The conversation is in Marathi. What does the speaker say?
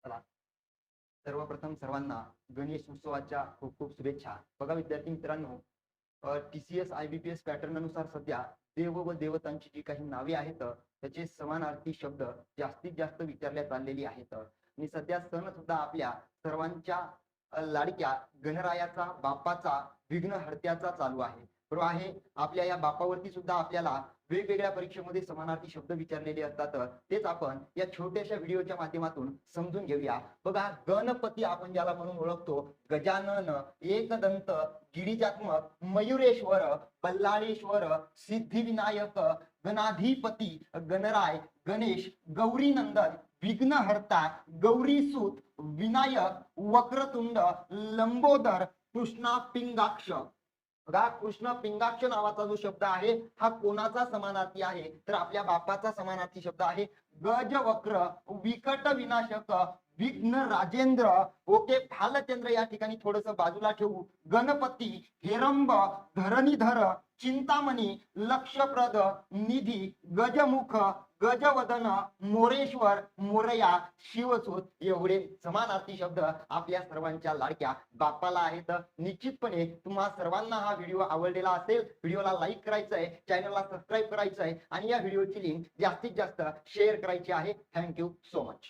चला, सर्वप्रथम सर्वांना गणेश उत्सवाच्या खूप खूप शुभेच्छा. बघा विद्यार्थी मित्रांनो, TCS IBPS पॅटर्न नुसार सध्या देव व देवतांची जी काही नावे आहेत त्याचे समानार्थी शब्द जास्तीत जास्त विचारल्या चाललेली आहेत. आणि सध्या सण सुद्धा आपल्या सर्वांच्या लाडक्या गणरायाचा बाप्पाचा विघ्नहर्त्याचा चालू आहे. बरोबर आहे. आपल्या या बाप्पावरती सुद्धा आपल्याला वेगवेगळ्या परीक्षेमध्ये समानार्थी शब्द विचारलेले असतात. तेच आपण या छोट्याशा व्हिडिओच्या माध्यमातून समजून घेऊया. बघा, गणपती आपण ज्याला म्हणून ओळखतो, गजानन, एकदंत, गिरिजात्मक, मयुरेश्वर, बल्लाळेश्वर, सिद्धिविनायक, गणाधिपती, गणराय, गणेश, गौरीनंदन, विघ्नहर्ता, गौरीसूत, विनायक, वक्रतुंड, लंबोदर, कृष्णा पिंगाक्ष. बघा, कृष्ण पिंगाक्ष नावाचा जो शब्द आहे हा कोणाचा समानार्थी आहे, तर आपल्या बाप्पाचा समानार्थी शब्द आहे. गजवक्र, विकट विनाशक, विघ्न राजेंद्र. ओके, भालचंद्र या ठिकाणी थोडस बाजूला ठेवू. गणपती, हेरंब, धरणीधर, चिंतामणी, लक्षप्रद, निधी, गजमुख, गजवदन, मोरेश्वर, मोरया, शिवसूत एवढे समानार्थी शब्द आपल्या सर्वांच्या लाडक्या बाप्पाला आहेत. निश्चितपणे तुम्हा सर्वांना हा व्हिडिओ आवडलेला असेल. व्हिडिओला लाईक करायचं आहे, चॅनलला सबस्क्राईब करायचं आहे आणि या व्हिडिओची लिंक जास्तीत जास्त शेअर करायची आहे. Thank you so much.